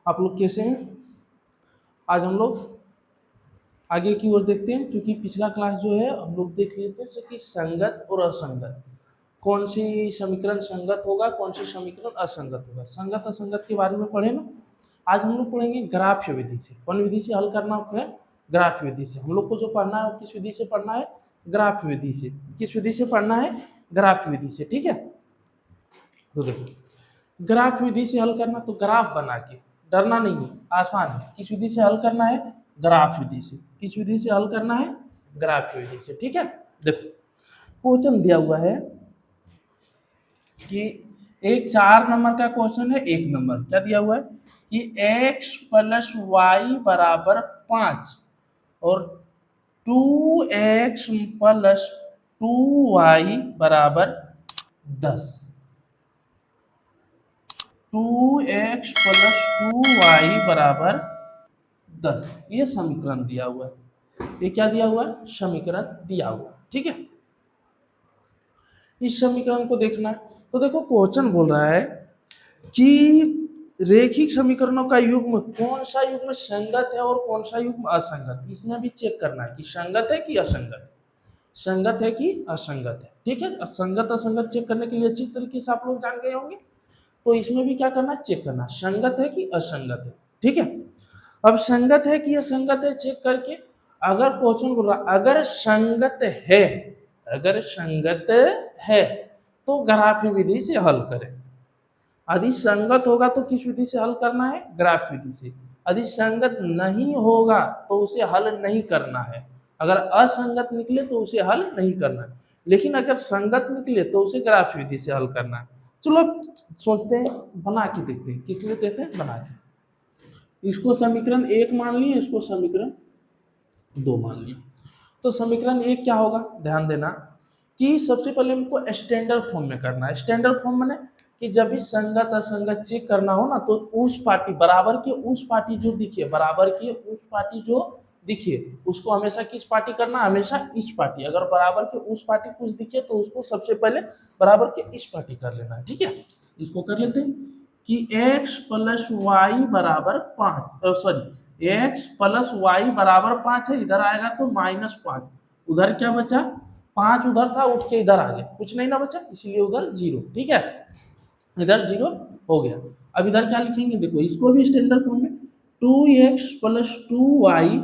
आप लोग कैसे हैं? आज हम लोग आगे की ओर देखते हैं, क्योंकि पिछला क्लास जो है हम लोग देख लेते हैं कि संगत और असंगत, कौन सी समीकरण संगत होगा, कौन सी समीकरण असंगत होगा। संगत असंगत के बारे में पढ़े ना। आज हम लोग पढ़ेंगे ग्राफ्य विधि से। कौन विधि से हल करना है? ग्राफ्य विधि से। हम लोग को जो पढ़ना है वो किस विधि से पढ़ना है? ग्राफ्य विधि से। किस विधि से पढ़ना है? ग्राफ्य विधि से। ठीक है, तो देखो ग्राफ विधि से हल करना, तो ग्राफ बना के, डरना नहीं है, आसान है। किस विधि से हल करना है? ग्राफ विधि से। किस विधि से हल करना है? ग्राफ विधि से। ठीक है, देखो क्वेश्चन दिया हुआ है कि एक 4 नंबर का क्वेश्चन है। 1 नंबर क्या दिया हुआ है कि x प्लस वाई बराबर 5 और 2x प्लस 2y बराबर 10। 2x प्लस 2y बराबर 10, ये समीकरण दिया हुआ है। ये क्या दिया हुआ है? समीकरण दिया हुआ है। ठीक है, इस समीकरण को देखना है। तो देखो क्वेश्चन बोल रहा है कि रेखिक समीकरणों का युग्म, कौन सा युग्म संगत है और कौन सा युग्म असंगत। इसमें भी चेक करना है कि संगत है कि असंगत है, संगत है कि असंगत है। ठीक है, संगत असंगत चेक करने के लिए अच्छी तरीके से आप लोग जान गए होंगे। तो इसमें भी क्या करना है? चेक करना, संगत है कि असंगत है। ठीक है, अब संगत है कि असंगत है चेक करके, अगर क्वेश्चन बोल रहा अगर संगत है, अगर संगत है तो ग्राफी विधि से हल करें। यदि संगत होगा तो किस विधि से हल करना है? ग्राफ विधि से। यदि संगत नहीं होगा तो उसे हल नहीं करना है। अगर असंगत निकले तो उसे हल नहीं करना है, लेकिन अगर संगत निकले तो उसे ग्राफ विधि से हल करना है। चलो सोचते हैं, बना के देखते हैं। किस लिए देते हैं? बना के। इसको समीकरण 1 मान लिए, इसको समीकरण 2 मान लिए। तो समीकरण 1 क्या होगा? ध्यान देना कि सबसे पहले हमको स्टैंडर्ड फॉर्म में करना है। स्टैंडर्ड फॉर्म माने कि जब भी संगत असंगत चेक करना हो ना, तो उस पार्टी बराबर की उस पार्टी जो दिखे, बराबर की उस पार्टी जो दिखे उसको हमेशा किस पार्टी करना? हमेशा इस पार्टी। अगर बराबर के उस पार्टी कुछ दिखे तो उसको सबसे पहले बराबर के इस पार्टी कर लेना है। ठीक है, इसको कर लेते हैं कि x प्लस वाई बराबर 5, सॉरी x प्लस वाई बराबर 5 है। इधर आएगा तो -5, उधर क्या बचा? 5 उधर था, उठ के इधर आ गया, कुछ नहीं ना बचा, इसलिए उधर 0। ठीक है, इधर 0 हो गया। अब इधर क्या लिखेंगे? देखो इसको भी स्टैंडर्ड फॉर्म में 2x plus 2y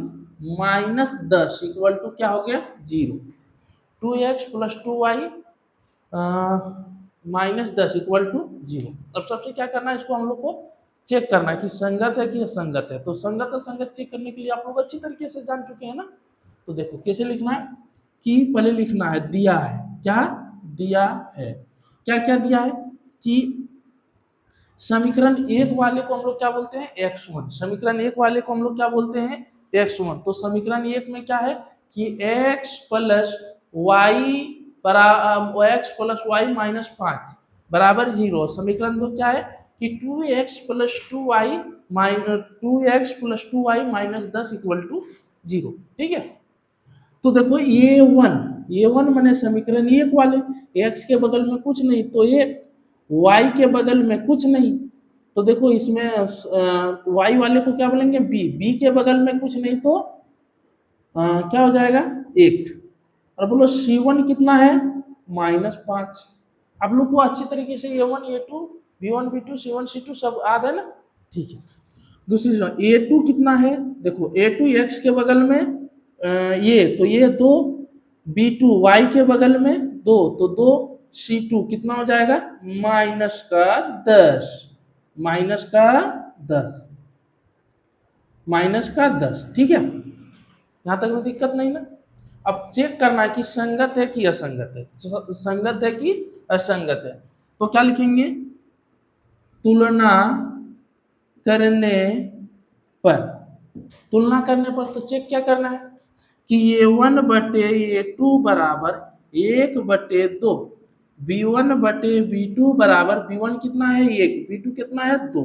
minus 10 equal to क्या हो गया? 0। 2x plus 2y -10 equal to 0। अब सबसे क्या करना है? इसको हम लोग को चेक करना है कि संगत है कि असंगत है। तो संगत असंगत चेक करने के लिए आप लोग अच्छी तरीके से जान चुके हैं ना। तो देखो कैसे लिखना है कि पहले लिखना है दिया है। क्या दिया है? क्या क्या दिया है कि समीकरण 1 वाले को हम लोग क्या बोलते हैं? x1। समीकरण 1 वाले को हम लोग क्या बोलते हैं? x1। तो समीकरण 1 में क्या है कि x plus Y x plus Y minus 5 बराबर 0। समीकरण 2 क्या है कि 2x plus 2y minus 2x plus 2y minus 10 equal to 0। ठीक है, तो देखो ये वन मैंने समीकरण 1 वाले, x के बगल में कुछ नहीं तो ये y के बगल में कुछ नहीं, तो देखो इसमें y वाले को क्या बोलेंगे? b के बगल में कुछ नहीं तो क्या हो जाएगा? 1। और बोलो C1 कितना है? -5। आप लोग को अच्छी तरीके से A1 A2 B1 B2 C1 C2 सब याद है ना? ठीक है, दूसरी A2 कितना है? देखो A2 x के बगल में ये तो ये 2, B2 y के बगल में 2 तो 2, C2 कितना हो जाएगा? -10, -10। ठीक है, यहां तक में दिक्कत नहीं ना। अब चेक करना है कि संगत है कि असंगत है। संगत है कि असंगत है, तो क्या लिखेंगे? तुलना करने पर, तुलना करने पर तो चेक क्या करना है कि A1 बटे A2 बराबर 1/2, B1 बटे B2 बराबर, B1 कितना है? 1, B2 कितना है? 2,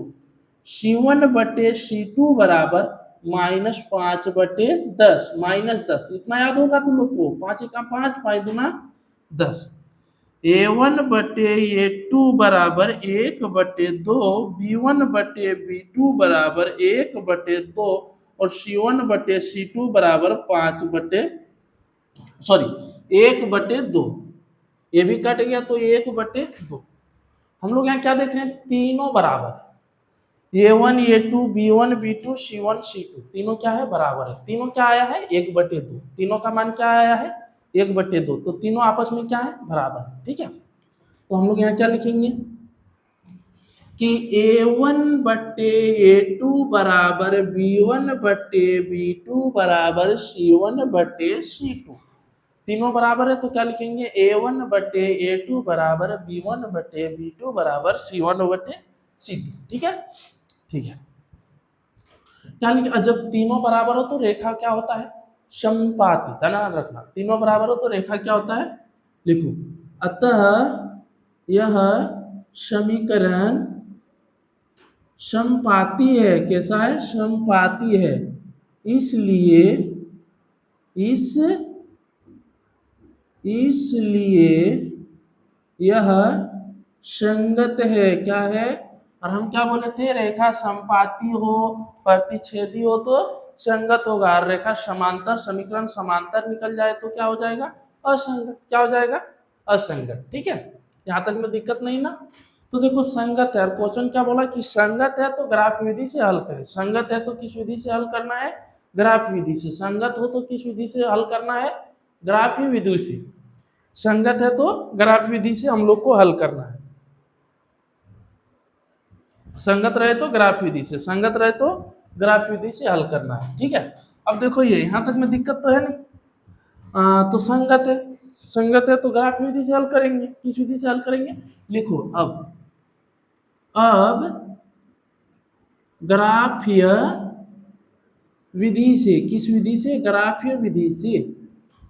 C1 बटे C2 बराबर -5/10, -10। इतना याद होगा तुम लोग को, 5 1 5, 5 2 10। A1/A2 बराबर 1/2, B1/B2 बराबर 1/2 और C1/C2 बराबर 1/2। ये भी कट गया तो 1/2। हम लोग यहाँ क्या देख रहे हैं, तीनों बराबर, A1 A2 B1 B2 C1 C2 तीनों क्या है, बराबर है। तीनों क्या आया है, 1/2। तीनों का मान क्या आया है, 1/2। तो तीनों आपस में क्या है, बराबर है। ठीक है, तो हम लोग यहाँ क्या लिखेंगे कि A1/A2 बराबर B1/B2 बराबर C1/C2। तीनों बराबर है तो क्या लिखेंगे, A1/A2 बराबर B1/B2 बराबर C1/C2। ठीक है, ठीक है। क्या लिखे, जब तीनों बराबर हो तो रेखा क्या होता है, समपाती। ध्यान रखना, तीनों बराबर हो तो रेखा क्या होता है, लिखो। अतः यह समीकरण समपाती है। कैसा है, समपाती है। इसलिए इसलिए यह संगत है। क्या है, और हम क्या बोले थे, रेखा समपाती हो, प्रतिच्छेदी हो तो संगत होगा, और रेखा समांतर, समीकरण समांतर निकल जाए तो क्या हो जाएगा, असंगत। क्या हो जाएगा, असंगत। ठीक है, यहाँ तक में दिक्कत नहीं ना। तो देखो संगत है, और क्वेश्चन क्या बोला कि संगत है तो ग्राफ विधि से हल करें। संगत है तो किस विधि से हल करना है, ग्राफ विधि से। संगत हो तो किस विधि से हल करना है, ग्राफ विधि से। संगत है तो ग्राफ विधि से हम लोग को हल करना है। संगत रहे तो ग्राफ विधि से, संगत रहे तो ग्राफ विधि से हल करना है। ठीक है, अब देखो ये यहां तक में दिक्कत तो है नहीं। तो संगत है, संगत है तो ग्राफ विधि से हल करेंगे। किस विधि से हल करेंगे, लिखो। अब ग्राफीय विधि से, किस विधि से, ग्राफीय विधि से।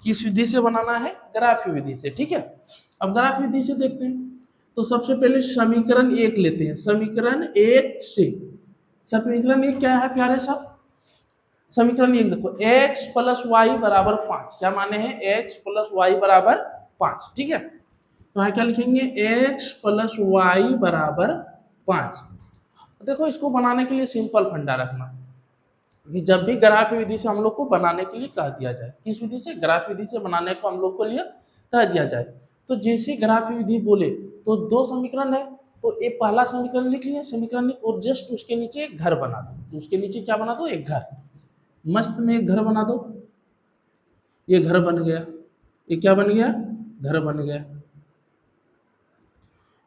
किस विधि से बनाना है, ग्राफीय विधि से। ठीक है, अब ग्राफ विधि से देखते हैं। तो सबसे पहले समीकरण 1 लेते हैं। समीकरण 1 से, समीकरण 1 क्या है प्यारे साहब, समीकरण 1 देखो, x प्लस वाई बराबर 5। क्या माने हैं, x प्लस वाई बराबर 5। ठीक है, तो यहाँ क्या लिखेंगे, x प्लस वाई बराबर 5। देखो इसको बनाने के लिए सिंपल फंडा रखना कि जब भी ग्राफ विधि से हम लोग को बनाने के लिए कह दिया जाए, किस विधि से, ग्राफ विधि से बनाने को हम लोग को लिए कह दिया जाए, तो जैसे ग्राफ विधि बोले तो दो समीकरण है, तो ये पहला समीकरण लिख लिया, समीकरण और जस्ट उसके नीचे एक घर बना दो। तो उसके नीचे क्या बना दो, एक घर, मस्त में एक घर बना दो। ये घर बन गया, ये क्या बन गया, घर बन गया।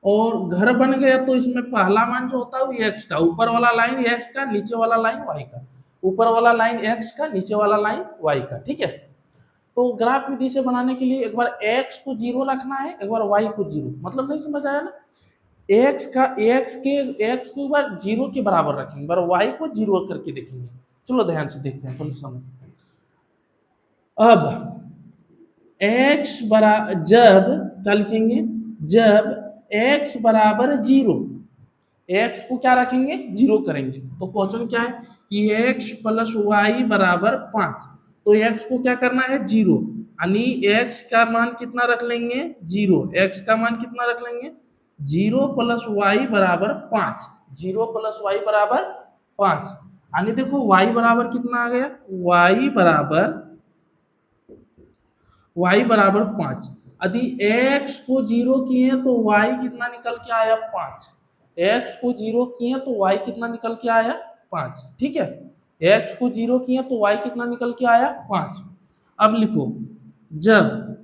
और घर बन गया तो इसमें पहला मान जो होता है वो एक्स का, ऊपर वाला लाइन एक्स का, नीचे वाला लाइन वाई का। ऊपर वाला लाइन एक्स का, नीचे वाला लाइन वाई का। ठीक है, तो ग्राफ विधि से बनाने के लिए एक बार एक्स को 0 रखना है, एक बार वाई को 0। मतलब नहीं समझ आया ना, एक्स का, एक्स को एक बार 0 के बराबर रखेंगे, एक बार वाई को 0 करके देखेंगे। चलो ध्यान से देखते हैं, थोड़ी समझ। अब x बराबर, जब क्या लिखेंगे, जब x बराबर 0, x को क्या रखेंगे, 0 करेंगे। तो क्वेश्चन क्या है कि x प्लस वाई बराबर 5। तो x को क्या करना है, 0, यानी x का मान कितना रख लेंगे, 0। x का मान कितना रख लेंगे, 0 प्लस वाई बराबर 5। 0 प्लस वाई बराबर 5, यानी देखो y बराबर कितना आ गया, y बराबर 5। यदि x को 0 किए तो y कितना निकल के आया, 5। x को 0 किए तो y कितना निकल के आया, 5। ठीक है, x को 0 किए तो y कितना निकल के आया, 5। अब लिखो, जब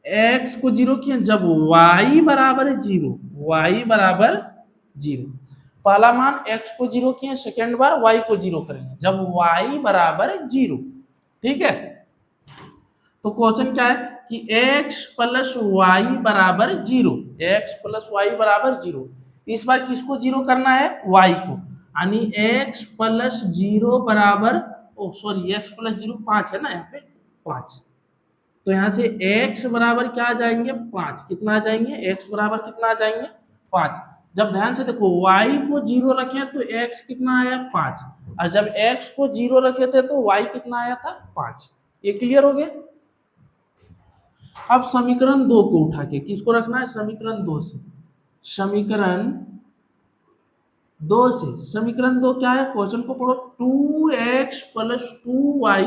x को 0 किए, जब y बराबर 0, y बराबर 0, पहला मान x को 0 किए, सेकेंड बार y को 0 करेंगे जब y बराबर 0। ठीक है, तो क्वेश्चन क्या है कि x प्लस वाई बराबर 0, x प्लस वाई बराबर 0। इस बार किसको 0 करना है, y को, यानी x प्लस 0 बराबर, ओ सॉरी, x प्लस 0 5 है ना यहाँ पे, 5। तो यहाँ से x बराबर क्या आ जाएंगे, 5। कितना आ जाएंगे, x बराबर कितना आ जाएंगे, 5। जब ध्यान से देखो y को 0 रखे तो x कितना आया, 5, और जब x को 0 रखे थे तो y कितना आया था, 5। ये क्लियर हो गया। अब समीकरण 2 को उठा के किसको रखना है, समीकरण 2 से, समीकरण 2 से, समीकरण 2 क्या है, क्वेश्चन को पढ़ो, 2x प्लस 2y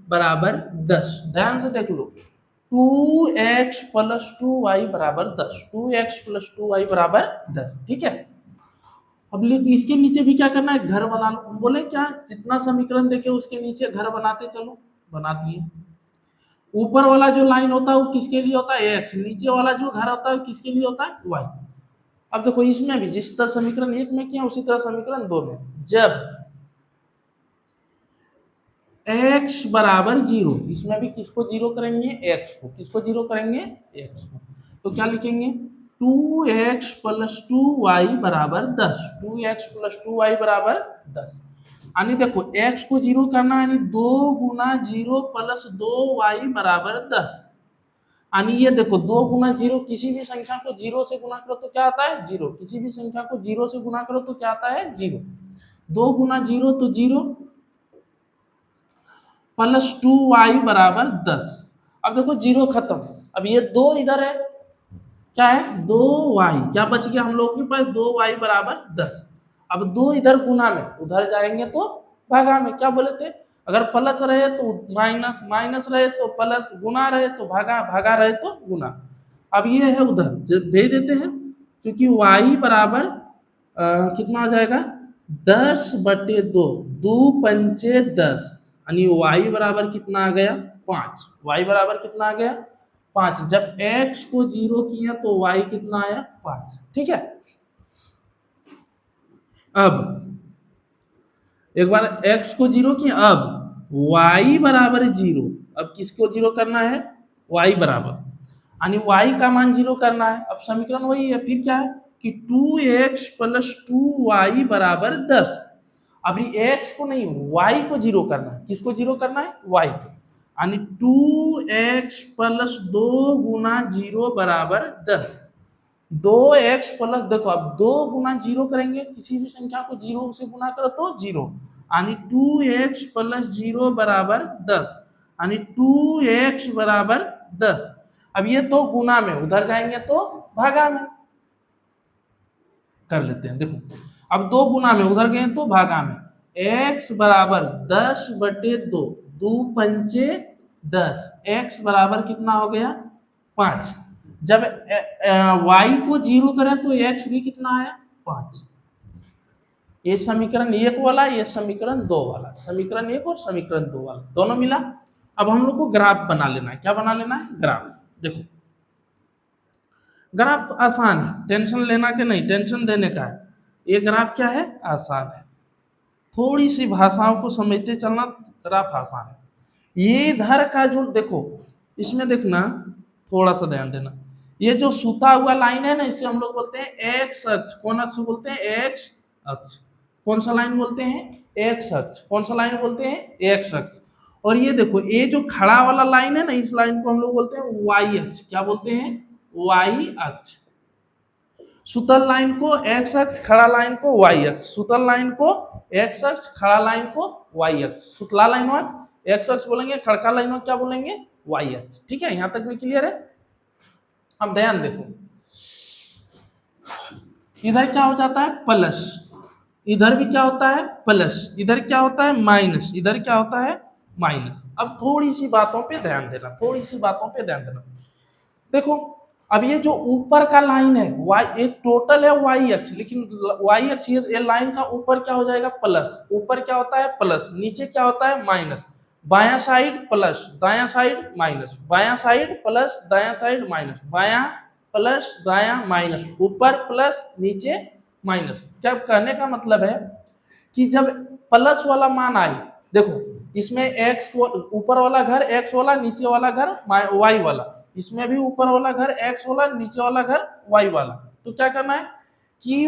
बराबर 10, ध्यान से देख लो, 2x प्लस 2y बराबर 10, 2x प्लस 2y बराबर 10, ठीक है। अब लेकिन इसके नीचे भी क्या करना है, घर बना लो, हम बोले क्या, जितना समीकरण देखे उसके नीचे घर बनाते चलो, बना दिए। ऊपर वाला जो लाइन होता है वो किसके लिए होता है, x, नीचे वाला जो घर होता है किसके लिए होता है, y। अब देखो इसमें भी जिस तरह समीकरण 1 में किया उसी तरह समीकरण 2 में, जब x बराबर 0, इसमें भी किसको जीरो करेंगे, x को, किसको जीरो करेंगे, x को, तो क्या लिखेंगे, 2x प्लस 2y बराबर 10, 2x प्लस 2y बराबर 10। यानी देखो x को जीरो करना है, यानी 2 गुना 0 प्लस 2y बराबर 10। यानी ये देखो 2 गुना 0, किसी भी संख्या को 0 से गुना करो तो क्या आता है, 0, किसी भी संख्या को 0 से गुना करो तो क्या आता है, 0, 2 गुना 0 तो 0 प्लस 2y बराबर 10। अब देखो 0 खत्म, अब ये 2 इधर है, क्या है, 2y, क्या बच गया हम लोग के पास, 2y बराबर 10। अब 2 इधर गुना में, उधर जाएंगे तो भागा में, क्या बोले थे, अगर प्लस रहे तो माइनस, माइनस रहे तो प्लस, गुना रहे तो भागा, भागा रहे तो गुना। अब ये है उधर, जब भेज देते हैं, क्योंकि y बराबर कितना आ जाएगा, 10/2, 2 पंचे 10, यानी y बराबर कितना आ गया, 5, y बराबर कितना आ गया, 5। जब x को 0 किया तो y कितना आया, 5, ठीक है। अब एक बार x को 0 किया, अब y बराबर 0, अब किसको 0 करना है, y बराबर, यानी y का मान 0 करना है। अब समीकरण वही है, फिर क्या है कि 2x प्लस 2y बराबर 10। अभी x को नहीं, y को 0 करना है, किसको 0 करना है, y को, यानी 2x प्लस 2 गुना 0 बराबर 10। 2x प्लस, देखो अब 2 गुना 0 करेंगे, किसी भी संख्या को 0 से गुना करो तो 0, यानी 2x प्लस 0 बराबर 10, यानी 2x बराबर 10। अब ये तो गुना में, उधर जाएंगे तो भागा में कर लेते हैं, देखो अब 2 गुना में, उधर गए तो भागा में, x बराबर 10/2, 2 पंचे 10, x बराबर कितना हो गया, 5। जब y को 0 करें तो x भी कितना आया, 5। ये समीकरण 1 वाला, ये समीकरण 2 वाला, समीकरण 1 और समीकरण 2 वाला दोनों मिला। अब हम लोग को ग्राफ बना लेना है, क्या बना लेना है, ग्राफ। देखो ग्राफ आसान है, टेंशन लेना के नहीं, टेंशन देने का है। ये ग्राफ क्या है, आसान है, थोड़ी सी भाषाओं को समझते चलना, ग्राफ आसान है। ये इधर का जो देखो, इसमें देखना, थोड़ा सा ध्यान देना, ये जो सूता हुआ लाइन है ना, इसे हम लोग बोलते हैं एक्स अक्ष। कौन अक्ष बोलते हैं, एक्स अक्ष। कौन सा लाइन बोलते हैं, एक्स अक्ष। कौन सा लाइन बोलते हैं, एक्स अक्ष। और ये देखो, ये जो खड़ा वाला लाइन है ना, इस लाइन को हम लोग बोलते हैं वाई अक्ष। क्या बोलते हैं, वाई अक्ष। सुतल लाइन को एक्स अक्ष, खड़ा लाइन को वाई अक्ष। सुतल लाइन को एक्स अक्ष, खड़ा लाइन को वाई अक्ष। सुतला लाइन एक्स अक्ष बोलेंगे, खड़का लाइन क्या बोलेंगे, वाई अक्ष। ठीक है, यहां तक भी क्लियर है। अब ध्यान देखो, इधर क्या हो जाता है, प्लस, इधर भी क्या होता है, प्लस, इधर क्या होता है, माइनस, इधर क्या होता है, माइनस। अब थोड़ी सी बातों पे ध्यान देना, थोड़ी सी बातों पे ध्यान देना। देखो अब ये जो ऊपर का लाइन है वाई, ये टोटल है वाई अक्ष, लेकिन वाई अक्ष ये लाइन का ऊपर क्या हो जाएगा, प्लस, ऊपर क्या होता है, प्लस, नीचे क्या होता है, माइनस। बायां साइड प्लस, दायां साइड माइनस, बायां साइड प्लस, दायां साइड माइनस, बायां प्लस, दायां माइनस, ऊपर प्लस, नीचे माइनस। क्या कहने का मतलब है कि जब प्लस वाला मान आए, देखो इसमें एक्स ऊपर वाला घर एक्स वाला, नीचे वाला घर वाई वाला, इसमें भी ऊपर वाला घर एक्स वाला, नीचे वाला घर वाई वाला। तो क्या करना है कि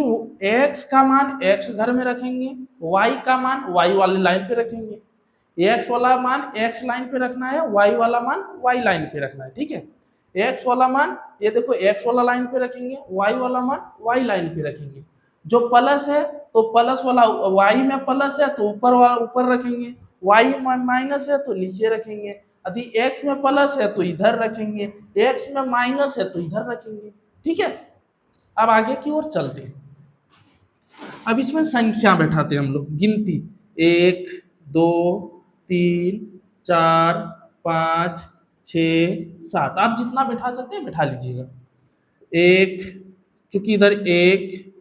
एक्स का मान एक्स घर में रखेंगे, वाई का मान वाई वाली लाइन पे रखेंगे। एक्स वाला मान एक्स लाइन पे रखना है, वाई वाला मान वाई लाइन पे रखना है। ठीक है, एक्स वाला मान ये देखो एक्स वाला लाइन पे रखेंगे, वाई वाला मान वाई लाइन पे रखेंगे। जो प्लस है तो प्लस वाला, वाई में प्लस है तो ऊपर वाला ऊपर रखेंगे, वाई में माइनस है तो नीचे रखेंगे। यदि x में प्लस है तो इधर रखेंगे, x में माइनस है तो इधर रखेंगे। ठीक है, अब आगे की ओर चलते हैं। अब इसमें संख्या बैठाते हैं हम लोग, गिनती 1 2 3 4 5 6 7, आप जितना बैठा सकते हैं बैठा लीजिएगा। एक, चूंकि इधर 1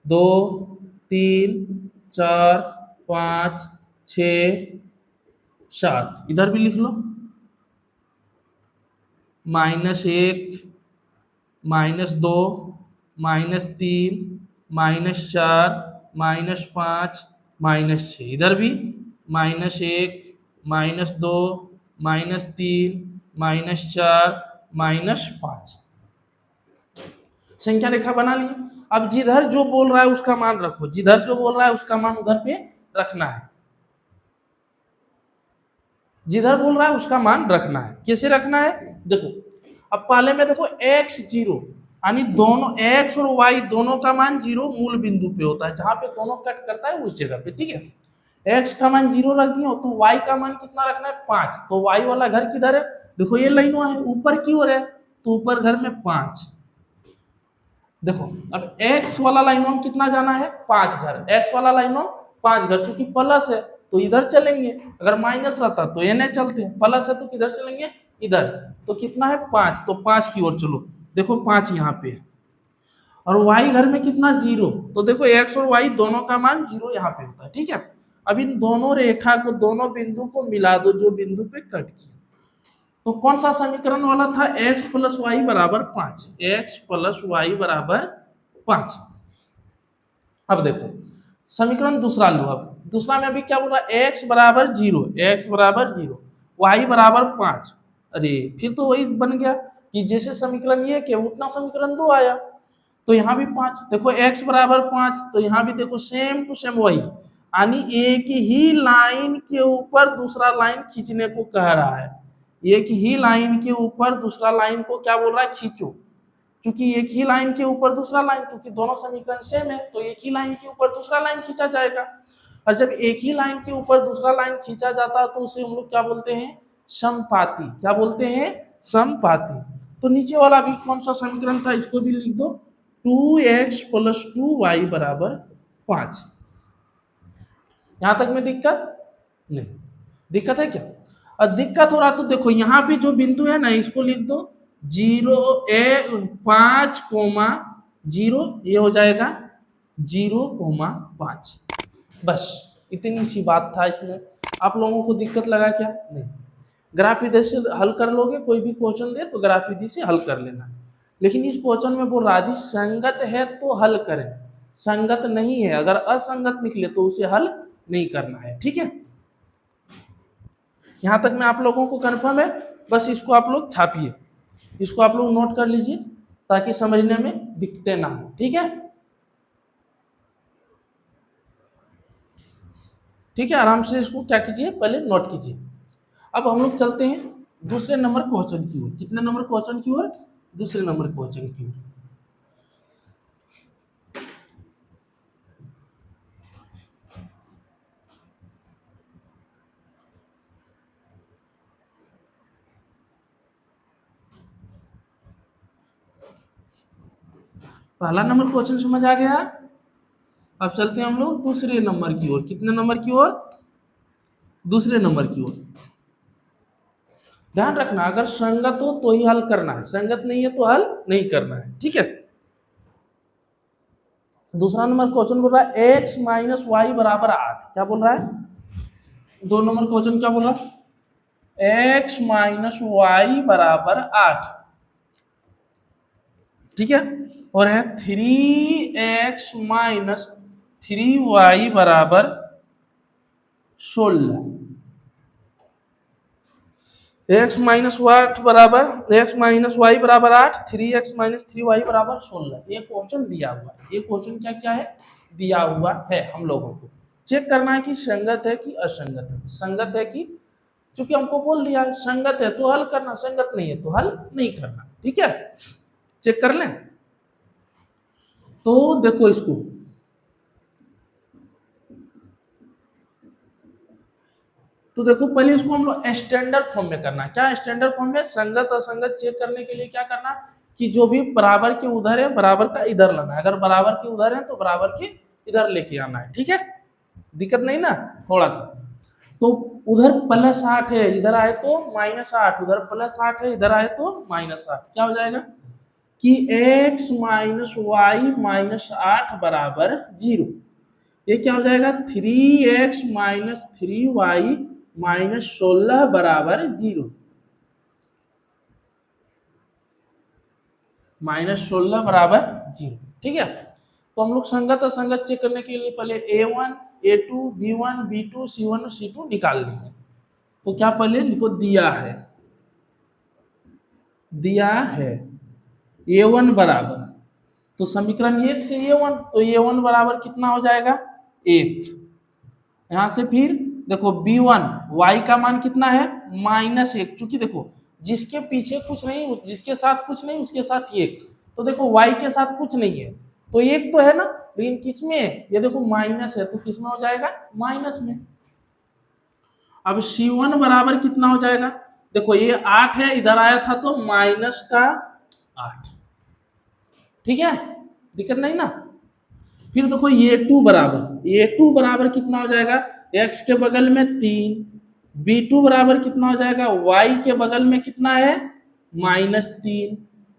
2 3 4 5 6 7, इधर भी लिख लो। -1 -2 -3 -4 -5 -6, इधर भी -1 -2 -3 -4 -5। संख्या रेखा बना ली। अब जिधर जो बोल रहा है उसका मान रखो, जिधर जो बोल रहा है उसका मान उधर पे रखना है, जिधर बोल रहा है उसका मान रखना है। कैसे रखना है देखो, अब पहले में देखो x 0, यानी दोनों x और y दोनों का मान 0 मूल बिंदु पे होता है, जहां पे दोनों कट करता है उस जगह पे। ठीक है, x का मान 0 रख दिया तो y का मान कितना रखना है 5। तो y वाला घर किधर है, देखो ये लाइनों है ऊपर की ओर है, तो ऊपर घर में 5। देखो अब x वाला लाइनों में कितना जाना है 5 घर, x वाला लाइनों 5 घर, चूंकि प्लस है तो इधर चलेंगे, अगर माइनस रहता तो ये नहीं चलते, प्लस है तो किधर चलेंगे इधर, तो कितना है 5, तो 5 की ओर चलो। देखो 5 यहाँ पे है, और y घर में कितना 0, तो देखो x और y दोनों का मान 0 यहाँ पे होता है। ठीक है, अब इन दोनों रेखा को, दोनों बिंदु को मिला दो जो बिंदु पे कट किया। तो कौन सा समीकरण वाला था, x प्लस वाई बराबर 5, x प्लस वाई बराबर 5। अब देखो समीकरण दूसरा लो, अब दूसरा में अभी क्या बोल रहा है, x बराबर 0, x बराबर 0, y बराबर 5। अरे फिर तो वही बन गया कि जैसे समीकरण ये के उतना समीकरण 2 आया, तो यहाँ भी 5। देखो x बराबर 5, तो यहाँ भी देखो सेम टू सेम वही, यानी एक ही लाइन के ऊपर दूसरा लाइन खींचने को कह रहा है। एक ही लाइन के ऊपर दूसरा लाइन को क्या बोल रहा है, खींचो। क्योंकि एक ही लाइन के ऊपर दूसरा लाइन, क्योंकि दोनों समीकरण सेम है, तो एक ही लाइन के ऊपर दूसरा लाइन खींचा जाएगा। और जब एक ही लाइन के ऊपर दूसरा लाइन खींचा जाता है तो उसे हम लोग क्या बोलते हैं, समपाती। क्या बोलते हैं, समपाती। तो नीचे वाला भी कौन सा समीकरण था, इसको भी लिख दो, 2x प्लस 2y बराबर 5। यहां तक में दिक्कत नहीं, दिक्कत है क्या, और दिक्कत हो रहा तो देखो यहाँ पे जो बिंदु है ना इसको लिख दो 5,0, ये हो जाएगा 0,5। बस इतनी सी बात था इसमें। आप लोगों को दिक्कत लगा क्या, नहीं। ग्राफ विधि से हल कर लोगे, कोई भी क्वेश्चन दे तो ग्राफ विधि से हल कर लेना। लेकिन इस क्वेश्चन में बोल रहा है संगत है तो हल करें, संगत नहीं है अगर असंगत निकले तो उसे हल नहीं करना है। ठीक है, यहां तक में आप लोगों को कंफर्म है। बस इसको आप लोग छापिए, इसको आप लोग नोट कर लीजिए ताकि समझने में दिक्कतें ना हो। ठीक है, ठीक है, आराम से इसको क्या कीजिए, पहले नोट कीजिए। अब हम लोग चलते हैं दूसरे नंबर क्वेश्चन की ओर। कितने नंबर क्वेश्चन की ओर, दूसरे नंबर क्वेश्चन की ओर। पहला नंबर क्वेश्चन समझ आ गया। अब चलते हैं हम लोग दूसरे नंबर की ओर। कितने नंबर की ओर, दूसरे नंबर की ओर। ध्यान रखना अगर संगत हो तो ही हल करना है, संगत नहीं है तो हल नहीं करना है। ठीक है, दूसरा नंबर क्वेश्चन बोल रहा है x माइनस वाई बराबर 8। क्या बोल रहा है, दो नंबर क्वेश्चन क्या बोल रहा है, x माइनस वाई बराबर 8। ठीक है, और है 3x माइनस 3y बराबर 16। x माइनस वाट बराबर, x माइनस वाई बराबर 8, 3x माइनस 3y बराबर 16। ये क्वेश्चन दिया हुआ है, ये क्वेश्चन क्या क्या है, दिया हुआ है। हम लोगों को चेक करना है कि संगत है कि असंगत है, संगत है कि, चूंकि हमको बोल दिया संगत है तो हल करना, संगत नहीं है तो हल नहीं करना। ठीक है, चेक कर लें। तो देखो इसको, तो देखो पहले इसको हम लोग स्टैंडर्ड फॉर्म में करना है। क्या स्टैंडर्ड फॉर्म में? संगत असंगत चेक करने के लिए क्या करना कि जो भी बराबर के उधर है बराबर का इधर लाना है, अगर बराबर के उधर है तो बराबर के इधर लेके आना है। ठीक है, दिक्कत नहीं ना थोड़ा सा। तो उधर +8 है, इधर आए तो -8, उधर +8 है, इधर आए तो -8, क्या हो जाएगा कि x - y - 8 बराबर 0। ये क्या हो जाएगा 3x - 3y - 16 बराबर 0, -16 बराबर 0। ठीक है, तो हम लोग संगत असंगत चेक करने के लिए पहले a1 a2 b1 b2 c1 c2 निकाल लेंगे। तो क्या पहले लिखो, दिया है a1 बराबर, तो समीकरण 1 से a1, तो a1 बराबर कितना हो जाएगा 1। यहां से फिर देखो b1 y का मान कितना है -1, चूंकि देखो जिसके पीछे कुछ नहीं, जिसके साथ कुछ नहीं उसके साथ 1, तो देखो y के साथ कुछ नहीं है तो 1 तो है ना, लेकिन किस में है? ये देखो माइनस है तो किस में हो जाएगा माइनस में। अब C1 बराबर कितना हो जाएगा, देखो ये 8 है, इधर आया था तो -8। ठीक है, दिक्कत नहीं ना। फिर देखो a2 बराबर कितना हो जाएगा, x के बगल में 3, b2 बराबर कितना हो जाएगा, y के बगल में कितना है -3।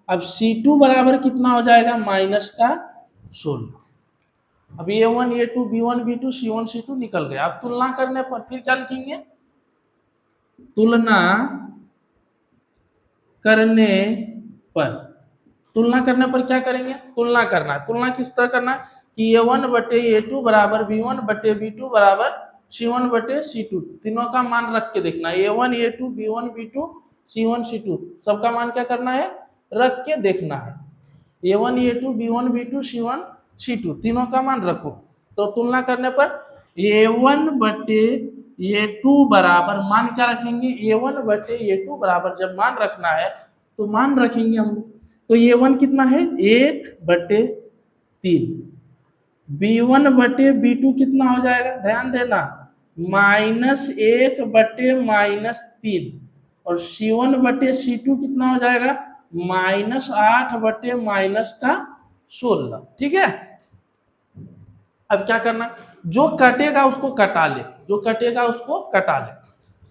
अब c2 बराबर कितना हो जाएगा -16। अब a1 a2 b1 b2 c1 c2 निकल गया। अब तुलना करने पर फिर क्या लिखेंगे, तुलना करने पर, तुलना करने पर क्या करेंगे, तुलना करना है। तुलना किस तरह करना है कि a1 बटे a2 बराबर b1 बटे b2 बराबर c1 बटे c2, तीनों का मान रख के देखना है। a1 a2 b1 b2 c1 c2 सबका मान क्या करना है, रख के देखना है। a1 a2 b1 b2 c1 c2 तीनों का मान रखो। तो तुलना करने पर a1 बटे a2 बराबर मान क्या रखेंगे, a1 बटे a2 बराबर जब मान रखना है तो मान रखेंगे हम, तो a1 कितना है 1/3, b1 बटे b2 कितना हो जाएगा, ध्यान देना -1/-3, और c1 बटे c2 कितना हो जाएगा -8/-16। ठीक है, अब क्या करना, जो कटेगा उसको कटा ले, जो कटेगा उसको कटा ले।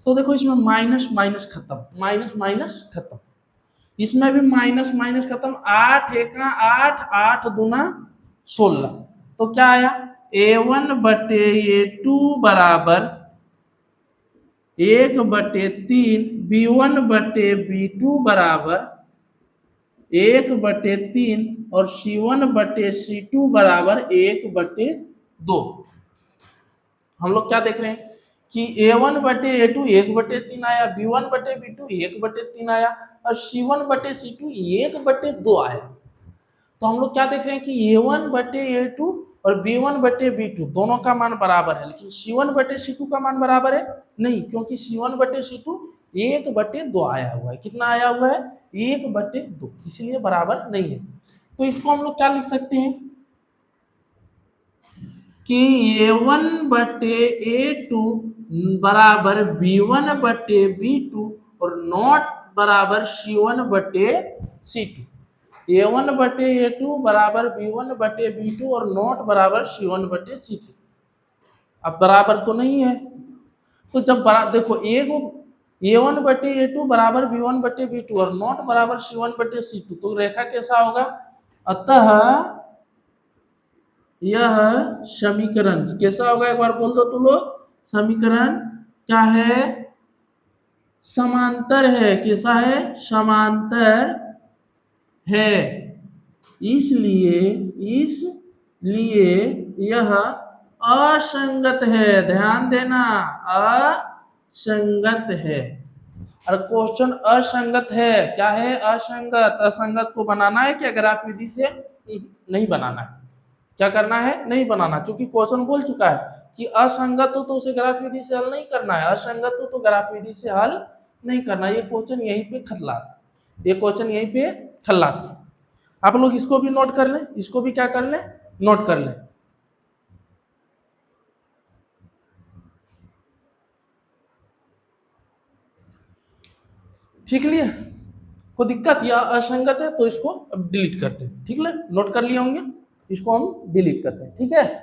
तो देखो इसमें माइनस माइनस खत्म, माइनस माइनस खत्म, इसमें भी माइनस माइनस खत्म, 8 एका 8, 8 दूना 16। तो क्या आया a1 बटे a2 बराबर 1/3, b1 बटे b2 बराबर 1/3 और c1 बटे c2 बराबर 1/2। हम लोग क्या देख रहे हैं कि a1 बटे a2 1/3 आया, b1 बटे b2 1/3 आया और c1 बटे c2 1/2 आया। तो हम लोग क्या देख रहे हैं कि a1 बटे a2 और b1 बटे b2 दोनों का मान बराबर है, लेकिन c1 बटे c2 का मान बराबर है नहीं, क्योंकि c1 बटे c2 1/2 आया हुआ है। कितना आया हुआ है 1/2, इसलिए बराबर नहीं है। तो इसको हम लोग क्या लिख सकते हैं कि a1 बटे a2 बराबर b1 बटे b2 और नॉट बराबर c1 बटे c2। a1 बटे a2 बराबर b1 बटे b2 और नॉट बराबर c1 बटे c2। अब बराबर तो नहीं है, तो जब देखो a1 बटे a2 बराबर b1 बटे b2 और नॉट बराबर c1 बटे c2, तो रेखा कैसा होगा, अतः यह समीकरण कैसा होगा, एक बार बोल दो तुम लोग, समीकरण क्या है, समांतर है। कैसा है, समांतर है, इसलिए यह असंगत है। ध्यान देना, असंगत है। और क्वेश्चन असंगत है, क्या है असंगत, असंगत को बनाना है क्या ग्राफ विधि से, नहीं बनाना है। क्या करना है, नहीं बनाना, क्योंकि क्वेश्चन बोल चुका है कि असंगत हो तो उसे ग्राफ विधि से हल नहीं करना है, असंगत हो तो ग्राफ विधि से हल नहीं करना। ये क्वेश्चन यहीं पे खल्लास, ये क्वेश्चन यहीं पे खल्लास। आप लोग इसको भी नोट कर लें, इसको भी क्या कर लें, नोट कर लें। ठीक लिया, कोई दिक्कत या असंगत है तो इसको अब डिलीट करते हैं। ठीक है, नोट कर लिए होंगे, इसको हम डिलीट करते हैं। ठीक है,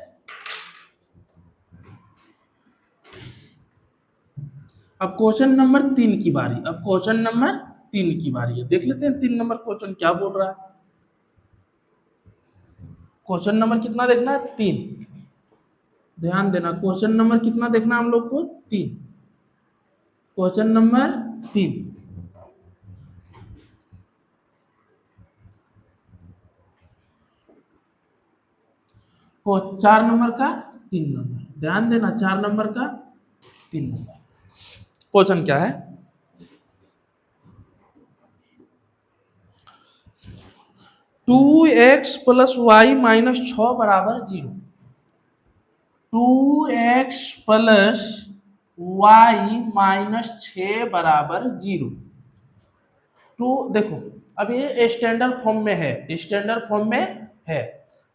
अब क्वेश्चन नंबर 3 की बारी। अब क्वेश्चन नंबर 3 की बारी है, देख लेते हैं 3 नंबर क्वेश्चन क्या बोल रहा है। क्वेश्चन नंबर कितना देखना है? 3। ध्यान देना, क्वेश्चन नंबर कितना देखना है हम लोग को? 3। Question number 3। को 4 नंबर का 3 नंबर, ध्यान देना, 4 नंबर का 3 नंबर। क्वेश्चन क्या है? 2x प्लस वाई माइनस 6 बराबर 0। 2x प्लस वाई माइनस 6 बराबर 0। टू देखो, अब ये स्टैंडर्ड फॉर्म में है, स्टैंडर्ड फॉर्म में है।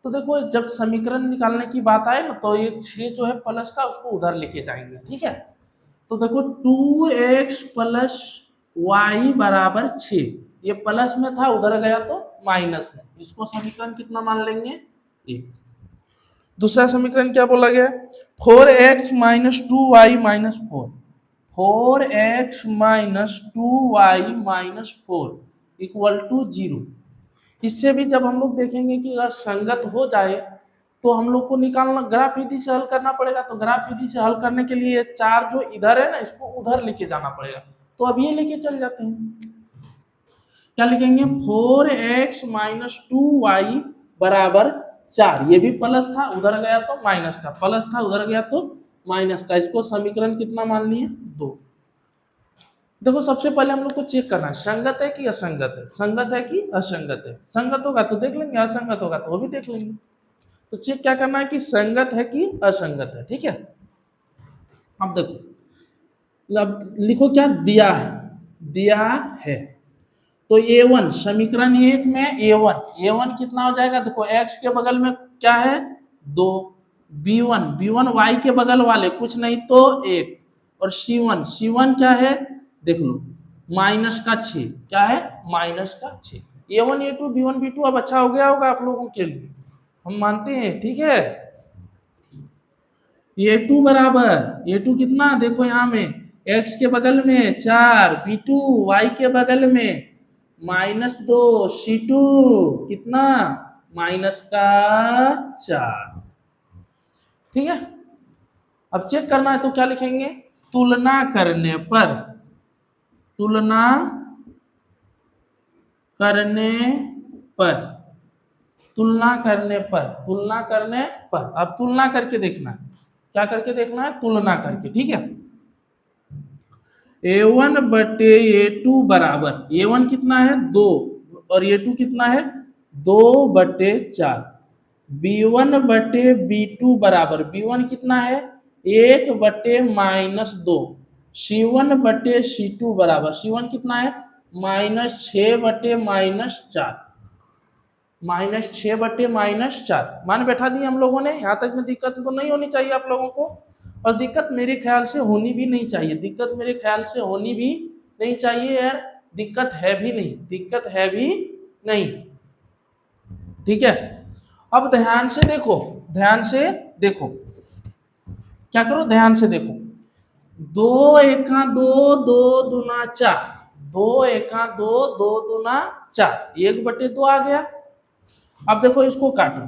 तो देखो, जब समीकरण निकालने की बात आए ना, तो ये 6 जो है प्लस का, उसको उधर लेके जाएंगे। ठीक है, तो देखो 2x प्लस वाई बराबर 6, ये प्लस में था, उधर गया तो माइनस में, इसको समीकरण कितना मान लेंगे? 1। दूसरा समीकरण क्या बोला गया? 4x minus 2y minus 4। 4x minus 2y minus 4 equal to 0। इससे भी जब हम लोग देखेंगे कि अगर संगत हो जाए तो हम लोग को निकालना, ग्राफ विधि से हल करना पड़ेगा। तो ग्राफ विधि से हल करने के लिए 4 जो इधर है ना, इसको उधर लेके जाना पड़ेगा। तो अब ये लेके चल जाते हैं, क्या लिखेंगे? 4x माइनस 2y बराबर 4। ये भी प्लस था, उधर गया तो माइनस का, प्लस था उधर गया तो माइनस का। इसको समीकरण कितना मान लिए? 2। देखो, सबसे पहले हम लोग को चेक करना है संगत है कि असंगत है, संगत है कि असंगत है। संगत होगा तो देख लेंगे, असंगत होगा तो वो भी देख लेंगे। तो चेक क्या करना है कि संगत है कि असंगत है। ठीक है, अब देखो, अब लिखो क्या दिया है, दिया है। तो a1 समीकरण 1 में a1 कितना हो जाएगा? देखो, x के बगल में क्या है? 2। b1 y के बगल वाले कुछ नहीं तो 1। और c1 क्या है? देख लो, माइनस का 6। क्या है? माइनस का 6। a1 a2 b1 b2 अब अच्छा हो गया होगा आप लोगों के लिए, हम मानते हैं। ठीक है, a2 बराबर, a2 कितना? देखो यहाँ में x के बगल में 4, b2 y के बगल में -2, c2 कितना? माइनस का 4। ठीक है, अब चेक करना है तो क्या लिखेंगे? तुलना करने पर, तुलना करने पर, तुलना करने पर, तुलना करने पर। अब तुलना करके देखना है, क्या करके देखना है? तुलना करके। ठीक है, a1 बटे a2 बराबर, a1 कितना है? 2, और a2 कितना है? 2 बटे 4। b1 बटे b2 बराबर, b1 कितना है? 1 बटे -2। c1 बटे c2 बराबर, c1 कितना है? -6 बटे -4। -6 बटे -4 मान बैठा दिए हम लोगों ने। यहाँ तक में दिक्कत तो नहीं होनी चाहिए आप लोगों को, और दिक्कत मेरे ख्याल से होनी भी नहीं चाहिए, दिक्कत मेरे ख्याल से होनी भी नहीं चाहिए यार, दिक्कत है भी नहीं, दिक्कत है भी नहीं। ठीक है, अब ध्यान से देखो, ध्यान से देखो, क्या करो? ध्यान से देखो, 2 एका 2, 2 दूना 4, 2 एका 2, 2 दूना 4, 1 बटे 2 आ गया। अब देखो, इसको काटो,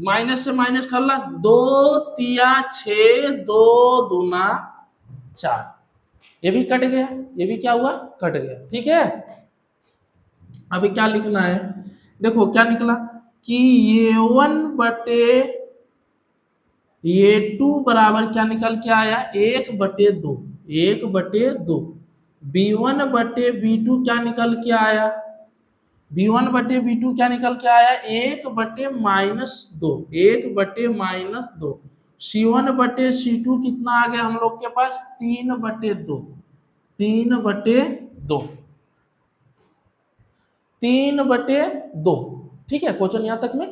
माइनस से माइनस कर ला, 2 तिया 6, 2 दूना 4, ये भी कट गया, ये भी क्या हुआ? कट गया। ठीक है, अभी क्या लिखना है? देखो क्या निकला कि a1 बटे a2 बराबर क्या निकल के आया? 1 बटे 2, 1 बटे 2। b1 बटे b2 क्या निकल के आया? b1 बटे b2 क्या निकल के आया? 1 बटे -2, 1 बटे -2। c1 बटे c2 कितना आ गया हम लोग के पास? 3 बटे 2, 3 बटे 2, 3 बटे 2। ठीक है, क्वेश्चन यहाँ तक में।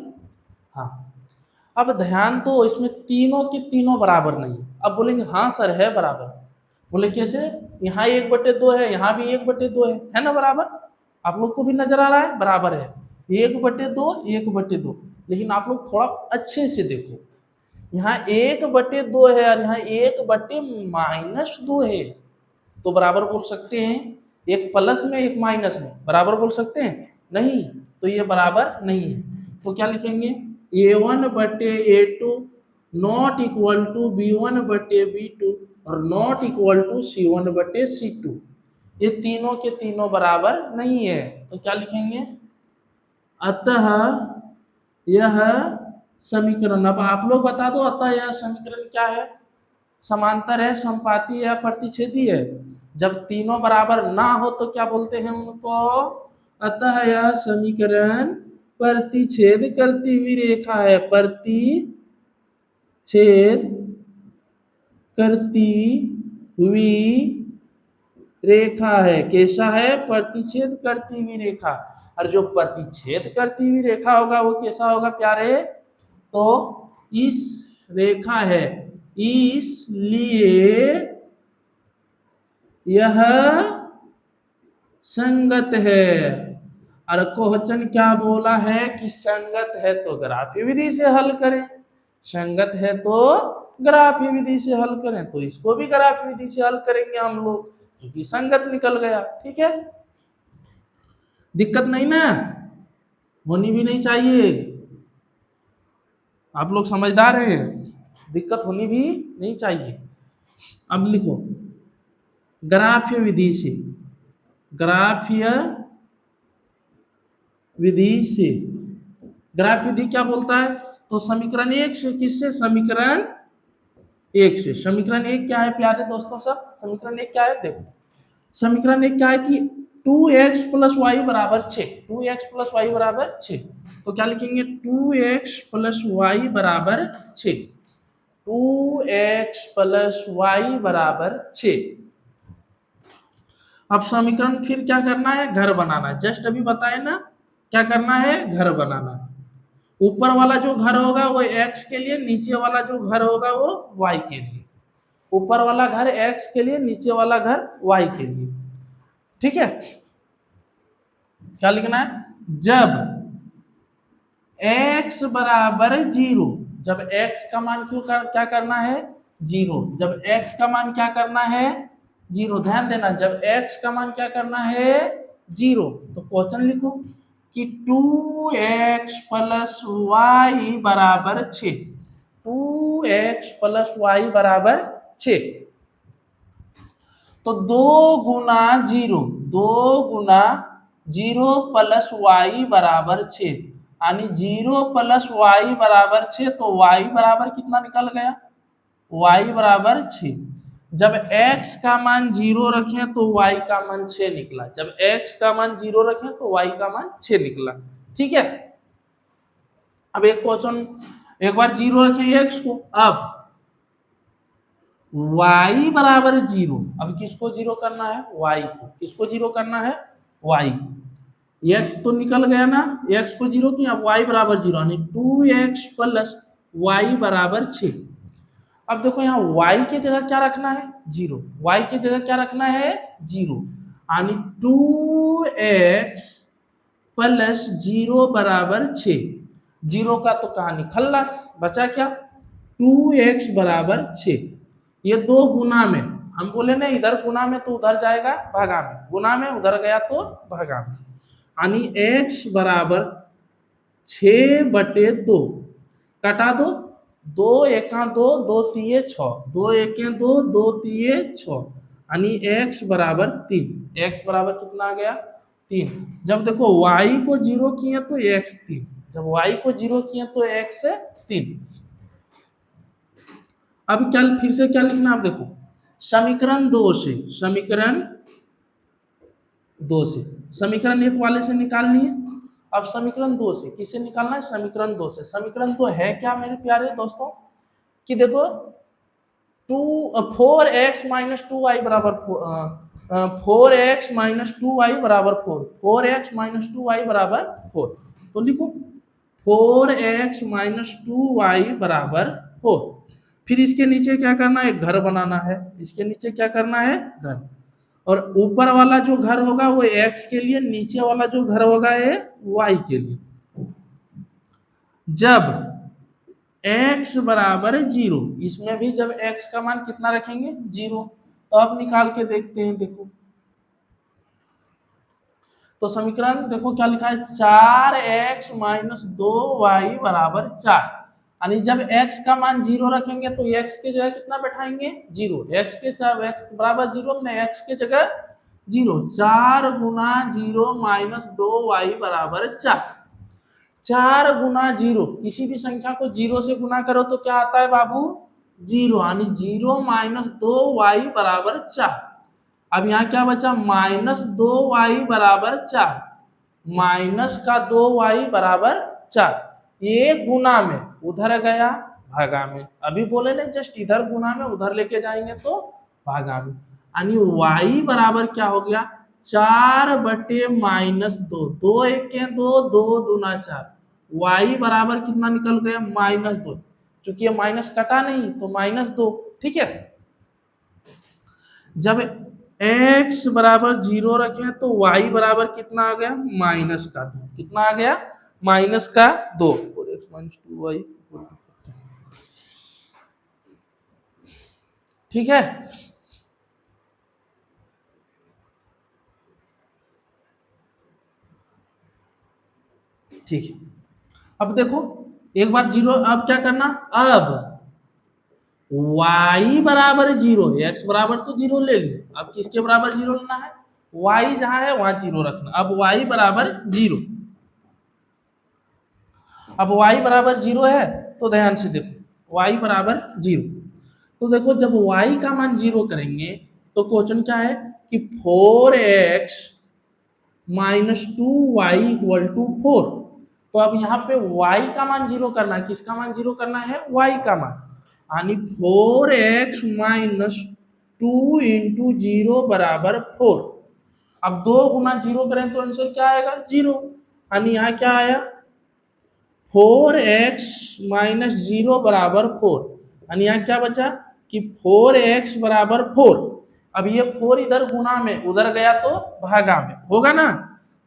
हाँ, अब ध्यान तो, इसमें तीनों के तीनों बराबर नहीं है। अब बोलेंगे हाँ सर है बराबर, बोले कैसे, यहाँ 1/2 है, यहाँ भी 1/2 है ना बराबर। आप लोग को भी नजर आ रहा है बराबर है, 1/2 1/2। लेकिन आप लोग थोड़ा अच्छे से देखो, यहाँ 1/2 है और यहाँ 1/-2 है, तो बराबर बोल सकते हैं, एक प्लस में एक माइनस में, बराबर बोल सकते हैं नहीं, तो ये बराबर नहीं है। तो क्या लिखेंगे, A1/A2 not equal to B1/B2 और नॉट इक्वल टू C1/C2, ये तीनों के तीनों बराबर नहीं है। तो क्या लिखेंगे, अतः यह समीकरण, अब आप लोग बता दो अतः यह समीकरण क्या है, समांतर है, समपाती है या प्रतिच्छेदी है। जब तीनों बराबर ना हो तो क्या बोलते हैं उनको, अतः यह समीकरण प्रतिच्छेद करती हुई रेखा है, प्रतिच्छेद करती हुई रेखा है। कैसा है, प्रतिच्छेद करती हुई रेखा। और जो प्रतिच्छेद करती हुई रेखा होगा वो कैसा होगा प्यारे, तो इस रेखा है, इसलिए यह संगत है। और क्वेश्चन क्या बोला है कि संगत है तो ग्राफी विधि से हल करें, संगत है तो ग्राफी विधि से हल करें, तो इसको भी ग्राफी विधि से हल करेंगे हम लोग, क्योंकि संगत निकल गया। ठीक है, दिक्कत नहीं ना, होनी भी नहीं चाहिए, आप लोग समझदार हैं, दिक्कत होनी भी नहीं चाहिए। अब लिखो, ग्राफ्य विधि से, ग्राफ्य विधि से, ग्राफ विधि क्या बोलता है, तो समीकरण 1 से, किससे, समीकरण 1 से। समीकरण 1 क्या है प्यारे दोस्तों सब, समीकरण 1 क्या है, देखो समीकरण 1 क्या है कि 2x + y = 6, 2x + y = 6। तो क्या लिखेंगे, 2x + y = 6, 2x + y = 6। अब समीकरण फिर क्या करना है, घर बनाना है, जस्ट अभी बताए ना, क्या करना है, घर बनाना। ऊपर वाला जो घर होगा वो x के लिए, नीचे वाला जो घर होगा वो y के लिए। ऊपर वाला घर x के लिए, नीचे वाला घर y के लिए। ठीक है, क्या लिखना है, जब x = 0, जब x का मान क्या करना है, 0, जब x का मान क्या करना है, 0, ध्यान देना, जब x का मान क्या करना है, 0, तो क्वेश्चन लिखो कि 2x + y = 6, 2x + y = 6। तो 2 गुना 0, 2 गुना 0 + y = 6, यानी 0 + y = 6, तो y बराबर कितना निकल गया, y = 6। जब x का मान 0 रखें तो y का मान 6 निकला, जब x का मान 0 रखें तो y का मान 6 निकला। ठीक है, अब एक क्वेश्चन, एक बार 0 रखें x को, अब y = 0, अब किसको 0 करना है, y को, किसको 0 करना है, y, x तो निकल गया ना, x को 0 किया, अब y = 0, यानी 2x + y = 6। अब देखो यहाँ y की जगह क्या रखना है, 0, y की जगह क्या रखना है, 0, यानी 2x + 0 = 6। 0 का तो कहानी खल्लास, बचा क्या, 2x = 6। ये दो गुना में, हम बोले ना इधर गुना में तो उधर जाएगा भागा में, गुना में उधर गया तो भागा में, यानी x = 6/2, कटा दो, 2 एका 2, 2 तिये 6, 2 एके 2, 2 तिये 6, यानी x = 3, x बराबर कितना आ गया, 3। जब देखो y को 0 किए तो x 3, जब y को 0 किए तो x 3। अब क्या, फिर से क्या लिखना, आप देखो समीकरण 2 से, समीकरण 2 से, समीकरण 1 वाले से निकालनी है, अब समीकरण 2 से किसे निकालना है, समीकरण 2 से। समीकरण 2 है क्या मेरे प्यारे दोस्तों, कि देखो 4x - 2y = 4x - 2y = 4, 4x - 2y = 4, तो लिखो 4x - 2y = 4। फिर इसके नीचे क्या करना है, एक घर बनाना है, इसके नीचे क्या करना है, घर। और ऊपर वाला जो घर होगा वो x के लिए, नीचे वाला जो घर होगा ये y के लिए। जब x बराबर 0, इसमें भी जब x का मान कितना रखेंगे, 0। तो अब निकाल के देखते हैं, देखो तो समीकरण देखो क्या लिखा है, 4x माइनस 2y बराबर 4। यानी जब x का मान 0 रखेंगे तो x के जगह कितना बैठाएंगे, 0। x के x बराबर 0 में x के जगह 0, 4 गुना 0 माइनस 2y बराबर 4। 4 गुना 0, किसी भी संख्या को 0 से गुना करो तो क्या आता है बाबू, 0। यानी 0 माइनस 2y बराबर 4। अब यहाँ क्या बचा, -2y बराबर 4, माइनस का 2y बराबर 4। ये गुना में उधर गया भागा में, अभी बोले ना जस्ट इधर गुना में उधर लेके जाएंगे तो भागा में। यानी y बराबर क्या हो गया, 4/-2, 2 1 2, 2 दूना 4, y बराबर कितना निकल गया, -2। चूंकि ये माइनस कटा नहीं तो -2, ठीक है। जब x बराबर 0 रखे तो y बराबर कितना आ गया, -2। कितना आ गया, -2। और x माइनस 2y, ठीक है। ठीक है, अब देखो एक बार 0, अब क्या करना, अब y बराबर 0, x बराबर तो 0 ले लिए, अब किसके बराबर 0 लेना है, y जहां है वहां 0 रखना। अब y बराबर 0, अब y बराबर 0 है तो ध्यान से देखो, y बराबर 0। तो देखो जब y का मान 0 करेंगे तो क्वेश्चन क्या है कि 4x minus 2y equal to 4। तो अब यहाँ पे y का मान 0 करना है, किसका मान 0 करना है, y का मान। यानी 4x माइनस 2 इंटू 0 बराबर 4। अब 2 गुना 0 करें तो आंसर क्या आएगा, 0। यानी यहाँ क्या आया, 4x माइनस 0 बराबर 4। यानी यहाँ क्या बचा कि 4x बराबर 4। अब ये 4 इधर गुना में उधर गया तो भागा में होगा ना,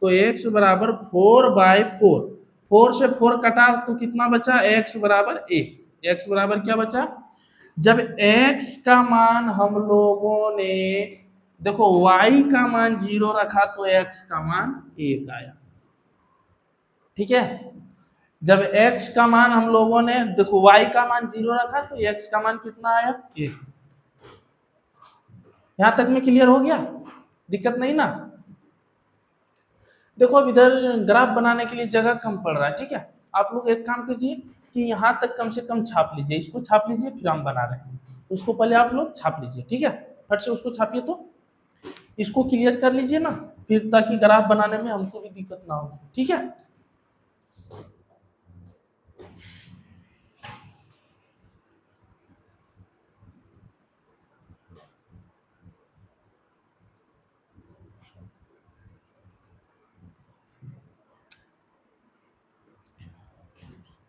तो x बराबर 4/4। 4 से 4 कटा तो कितना बचा, x बराबर 1। x बराबर क्या बचा, जब x का मान हम लोगों ने देखो y का मान 0 रखा तो x का मान 1 आया, ठीक है। जब x का मान हम लोगों ने देखो y का मान 0 रखा तो x का मान कितना आया, 1। यहां तक में क्लियर हो गया, दिक्कत नहीं ना। देखो अब इधर ग्राफ बनाने के लिए जगह कम पड़ रहा है, ठीक है। आप लोग एक काम कीजिए कि यहाँ तक कम से कम छाप लीजिए, इसको छाप लीजिए, फिर हम बना रहे हैं उसको पहले आप लोग छाप लीजिए, ठीक है। फट से उसको छापिए, तो इसको क्लियर कर लीजिए ना, फिर ताकि ग्राफ बनाने में हमको भी दिक्कत ना हो, ठीक है।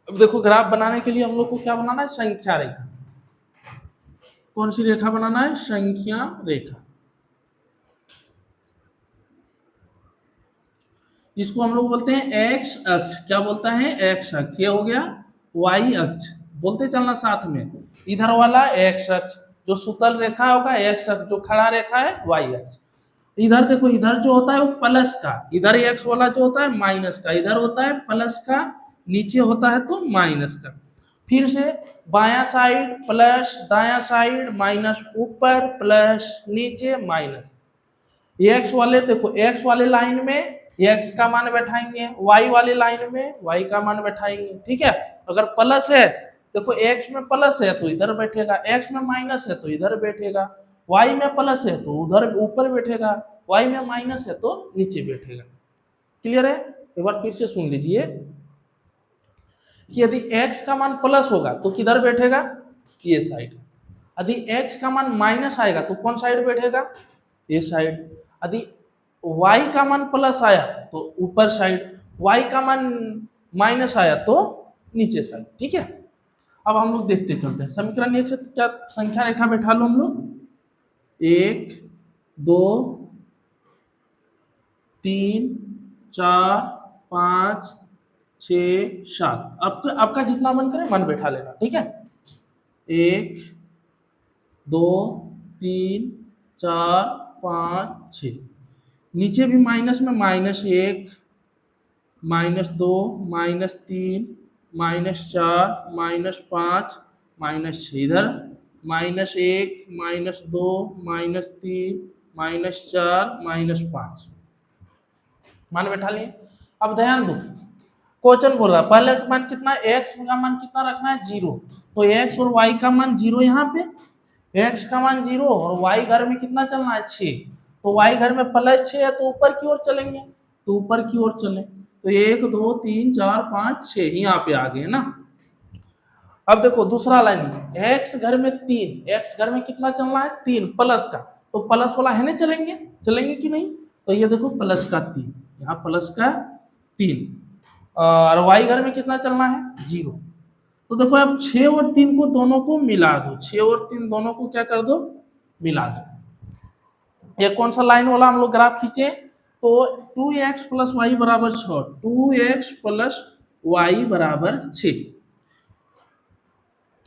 अब देखो ग्राफ बनाने के लिए हम लोग को क्या बनाना है, संख्या रेखा। कौन सी रेखा बनाना है, संख्या रेखा। इसको हम लोग बोलते हैं एक्स अक्ष, क्या बोलता है, एक्स अक्ष। ये हो गया वाई अक्ष, बोलते चलना साथ में। इधर वाला एक्स अक्ष, जो सुतल रेखा होगा एक्स अक्ष, जो खड़ा रेखा है वाई अक्ष। इधर देखो, इधर जो होता है वो प्लस का, इधर एक्स वाला जो होता है माइनस का, इधर होता है प्लस का, नीचे होता है तो माइनस का। फिर से बायां साइड प्लस, दायां साइड माइनस, ऊपर प्लस, नीचे माइनस। एक्स वाले देखो, एक्स वाले लाइन में एक्स का मान बैठाएंगे, वाई वाले लाइन में वाई का मान बैठाएंगे, ठीक है। अगर प्लस है देखो, एक्स में प्लस है तो इधर बैठेगा, एक्स में माइनस है तो इधर बैठेगा, वाई में प्लस है तो उधर ऊपर बैठेगा, वाई में माइनस है तो नीचे बैठेगा। क्लियर है, एक बार फिर से सुन लीजिए कि यदि x का मान प्लस होगा तो किधर बैठेगा, ये साइड। यदि x का मान माइनस आएगा तो कौन साइड बैठेगा, ये साइड। यदि y का मान प्लस आया तो ऊपर साइड, y का मान माइनस आया तो नीचे साइड, ठीक है। अब हम लोग देखते चलते हैं समीकरण एक से क्या संख्या रेखा बैठा लो हम लोग 1 2 3 4 5 6 7। आपका जितना मन करे मन बैठा लेना, ठीक है। 1 2 3 4 5 6। नीचे भी माइनस में -1 -2 -3 -4 -5 -6। इधर -1 -2 -3 -4 -5 मान बैठा लिए। अब ध्यान दो, क्वेश्चन बोल रहा है पहले का मान कितना, x का मान कितना रखना है 0, तो x और y का मान 0 यहाँ पे, x का मान 0 और y घर में कितना चलना है 6, तो y घर में +6 है तो ऊपर की ओर चलेंगे, तो ऊपर की ओर चले, तो 1 2 3 4 5 6 यहाँ पे आ गए ना। अब देखो दूसरा लाइन में x घर में 3, x घर में कितना चलना है 3 प्लस का, तो प्लस वाला है ना, चलेंगे चलेंगे कि नहीं, तो ये देखो प्लस का 3, यहाँ प्लस का 3 और y घर में कितना चलना है 0, तो देखो अब 6 और 3 को दोनों को मिला दो, 6 और 3 दोनों को क्या कर दो, मिला दो। ये कौन सा लाइन वाला हम लोग ग्राफ खींचे, तो 2x + y = 6, 2x + y = 6,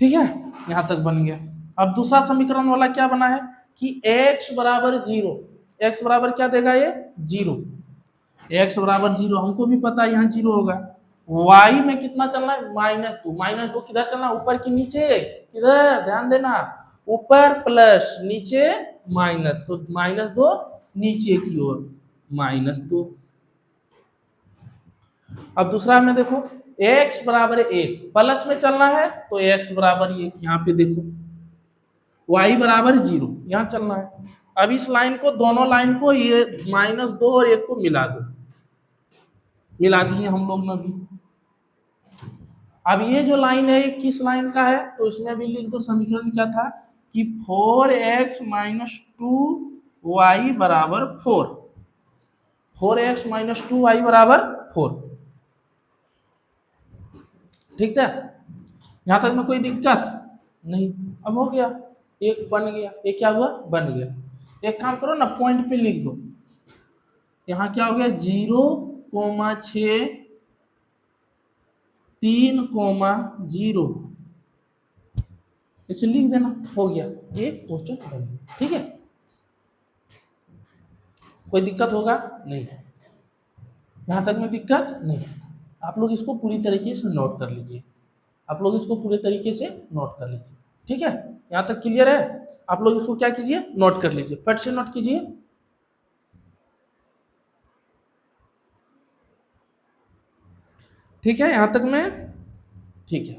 ठीक है, यहां तक बन गया। अब दूसरा समीकरण वाला क्या बना है कि x = 0, x बराबर क्या देगा ये 0, x = 0 हमको भी पता है यहाँ 0 होगा। y में कितना चलना है -2, -2 किधर चलना है, ऊपर की नीचे, किधर ध्यान देना, ऊपर प्लस नीचे माइनस, तो -2 नीचे की ओर -2। अब दूसरा में देखो x = 1, प्लस में चलना है तो x = 1, यहाँ पे देखो y = 0 यहाँ चलना है। अब इस लाइन को, दोनों लाइन को, ये -2 और 1 को मिला दो, मिला दिए हम लोग ने भी। अब ये जो लाइन है ये किस लाइन का है, तो इसमें भी लिख दो समीकरण क्या था कि 4x - 2y = 4, 4x - 2y = 4, ठीक है, यहां तक में कोई दिक्कत नहीं। अब हो गया, एक बन गया, एक क्या हुआ बन गया। एक काम करो ना, पॉइंट पे लिख दो, यहाँ क्या हो गया 0,6 3,0, इसे लिख देना, हो गया, ये क्वेश्चन बन गया, ठीक है। कोई दिक्कत होगा नहीं, यहां तक में दिक्कत नहीं। आप लोग इसको पूरी तरीके से नोट कर लीजिए, आप लोग इसको पूरे तरीके से नोट कर लीजिए, ठीक है, यहां तक क्लियर है। आप लोग इसको क्या कीजिए, नोट कर लीजिए, फट से नोट कीजिए। ठीक है, यहां तक में ठीक है।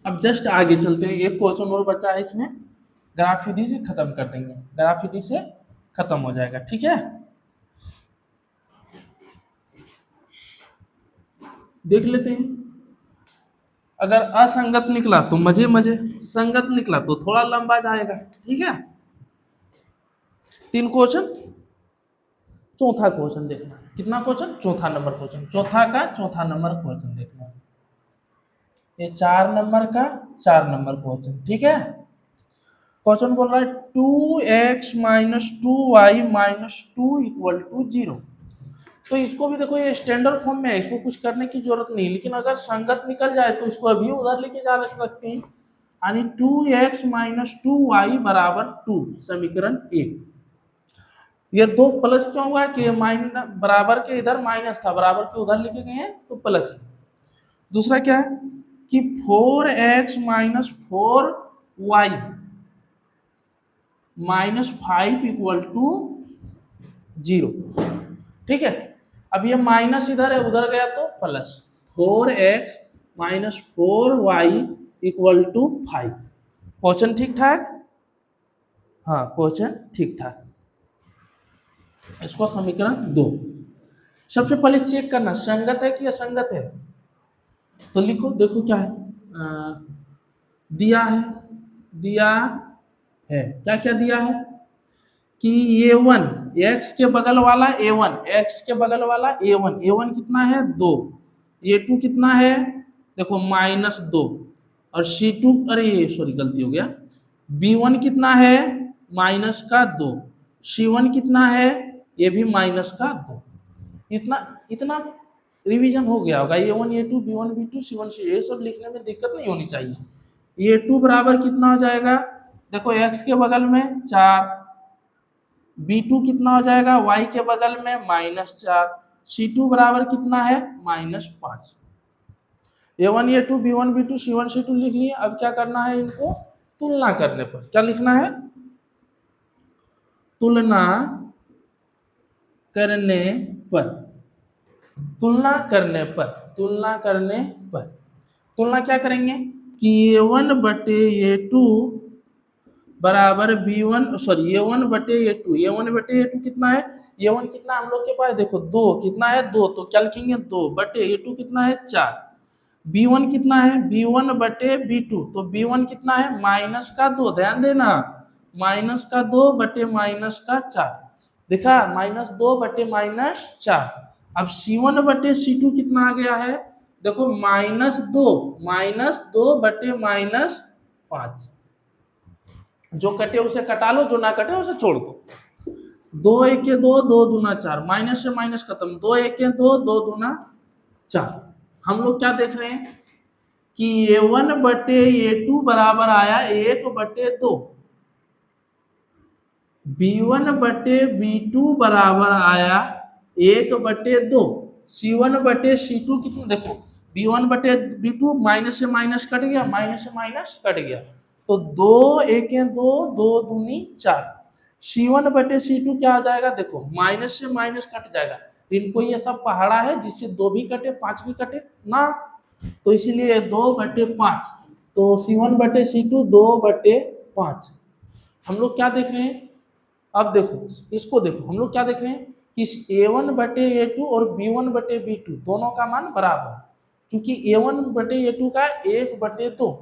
अब जस्ट आगे चलते हैं, एक क्वेश्चन और बचा है इसमें, ग्राफ विधि से खत्म कर देंगे, ग्राफ विधि से खत्म हो जाएगा, ठीक है। देख लेते हैं, अगर असंगत निकला तो मजे मजे, संगत निकला तो थोड़ा लंबा जाएगा, ठीक है। 3 क्वेश्चन, चौथा क्वेश्चन देखना, कितना क्वेश्चन, चौथा नंबर क्वेश्चन, चौथा का चौथा नंबर क्वेश्चन देखना, ये 4 नंबर का 4 नंबर क्वेश्चन, ठीक है। क्वेश्चन बोल रहा है 2x - 2y - 2 = 0, तो इसको भी देखो ये स्टैंडर्ड फॉर्म में है, इसको कुछ करने की जरूरत नहीं, लेकिन अगर संगत निकल जाए तो इसको अभी उधर लेके जा सकते हैं, यानी 2x - 2y = 2, समीकरण 1। ये 2 प्लस क्यों हुआ है कि माइनस बराबर के इधर माइनस था, बराबर के उधर लेके गए हैं तो प्लस है। दूसरा क्या है कि 4x - 4y -5 = 0, ठीक है। अब ये माइनस इधर है, उधर गया तो प्लस, 4x - 4y = 5। क्वेश्चन ठीक ठाक, हाँ क्वेश्चन ठीक ठाक। इसको समीकरण 2, सबसे पहले चेक करना संगत है कि असंगत है, तो लिखो, देखो क्या है, दिया है, दिया है, क्या क्या दिया है कि a1, x के बगल वाला a1, x के बगल वाला a1, a1 कितना है 2, a2 कितना है देखो -2 और C2, अरे सॉरी गलती हो गया, B1 कितना है -2, C1 कितना है ये भी -2। इतना इतना रिवीजन हो गया होगा। A1 A2 B1 B2 C1 C, ये सब लिखने में दिक्कत नहीं होनी चाहिए। A2 बराबर कितना हो जाएगा, देखो x के बगल में 4, B2 कितना हो जाएगा y के बगल में -4, C2 बराबर कितना है -5। A1 A2 B1 B2 C1 C2 लिख लिए। अब क्या करना है, इनको तुलना करने पर क्या लिखना है, तुलना करने पर, तुलना करने पर, तुलना करने पर, तुलना क्या करेंगे कि A1 बटे A2 बराबर B1 सॉरी A1 बटे A2, A1 बटे A2 कितना है, A1 कितना हम लोग के पास देखो 2, कितना है 2, तो क्या लिखेंगे 2 बटे A2 कितना है 4। B1 कितना है B1 बटे B2, तो B1 कितना है -2, ध्यान देना -2 बटे -4, देखा -2 बटे -4। अब C1 बटे C2 कितना आ गया है, देखो -2 बटे -5, जो कटे उसे कटा लो, जो ना कटे उसे छोड़ दो। 2 1 2 2 दूना 4, माइनस से माइनस खत्म, 2 1 2 2 दूना 4। हम लोग क्या देख रहे हैं कि A1 बटे A2 बराबर आया 1 बटे 2, B1 बटे B2 बराबर आया 1 बटे 2, C1 बटे C2 कितना, देखो B1 बटे B2 माइनस से माइनस कट गया, माइनस से माइनस कट गया, तो 2 1 2 2 दूनी 4। C1 बटे C2 क्या आ जाएगा, देखो माइनस से माइनस कट जाएगा, इनको ये सब पहाड़ा है जिससे 2 भी कटे 5 भी कटे ना, तो इसीलिए 2 बटे 5, तो C1 बटे C2 2 बटे 5। हम लोग क्या देख रहे हैं, अब देखो इसको देखो, हम लोग क्या देख रहे हैं कि A1 बटे A2 और B1 बटे B2 दोनों का मान बराबर है, क्योंकि A1 बटे A2 का 1 बटे 2,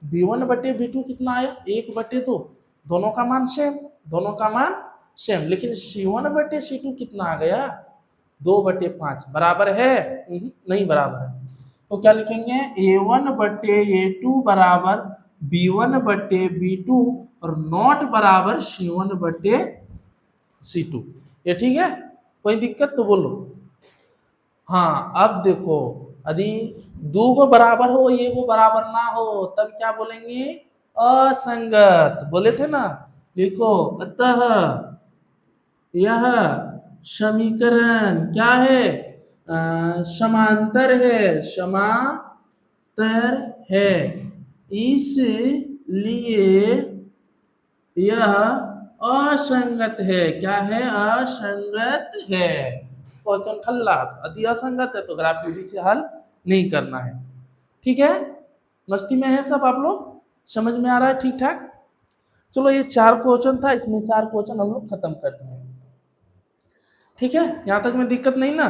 B1 बटे B2 कितना आया 1 बटे 2, दोनों का मान सेम, दोनों का मान सेम, लेकिन C1 बटे C2 कितना आ गया 2 बटे 5, बराबर है नहीं बराबर है, तो क्या लिखेंगे A1 बटे A2 बराबर B1 बटे B2 और नॉट बराबर C1 बटे C2। ये ठीक है, कोई दिक्कत तो बोलो। हाँ अब देखो, यदि दो को बराबर हो ये को बराबर ना हो तब क्या बोलेंगे, असंगत, बोले थे ना, लिखो अतः यह समीकरण क्या है, समांतर है, समांतर है, इसलिए यह असंगत है, क्या है असंगत है। क्वेश्चन खल्लास, यदि असंगत है तो ग्राफ विधि से हल नहीं करना है। ठीक है, मस्ती में है सब आप लोग, समझ में आ रहा है ठीक ठाक। चलो ये 4 क्वेश्चन था, इसमें 4 क्वेश्चन हम लोग खत्म कर दिए। ठीक है, यहाँ तक में दिक्कत नहीं ना,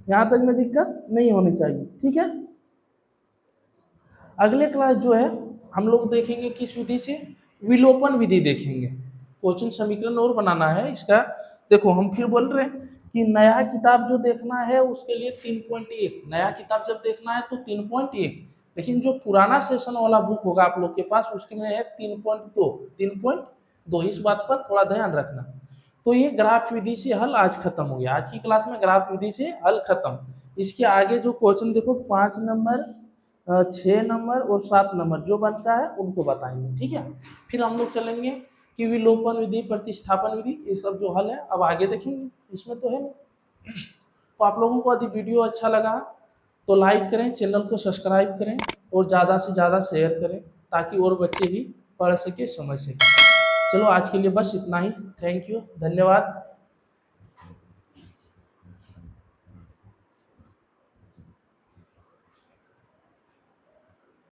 यहाँ तक में दिक्कत नहीं होनी चाहिए। ठीक है, अगले क्लास जो है हम लोग देखेंगे किस विधि से, विलोपन विधि देखेंगे। क्वेश्चन समीकरण और बनाना है इसका। देखो हम फिर बोल रहे हैं कि नया किताब जो देखना है उसके लिए 3.1, नया किताब जब देखना है तो 3.1, लेकिन जो पुराना सेशन वाला बुक होगा आप लोग के पास उसके में है 3.2, 3.2, इस बात पर थोड़ा ध्यान रखना। तो ये ग्राफ विधि से हल आज खत्म हो गया, आज की क्लास में ग्राफ विधि से हल खत्म। इसके आगे जो क्वेश्चन देखो 5 नंबर 6 नंबर और 7 नंबर जो बनता है उनको बताएंगे। ठीक है, फिर हम लोग चलेंगे कि विलोपन विधि, प्रतिस्थापन विधि, ये सब जो हल है अब आगे देखेंगे, इसमें तो है नहीं। तो आप लोगों को यदि वीडियो अच्छा लगा तो लाइक करें, चैनल को सब्सक्राइब करें और ज़्यादा से ज़्यादा शेयर करें ताकि और बच्चे भी पढ़ सके समझ सके। चलो आज के लिए बस इतना ही, थैंक यू, धन्यवाद।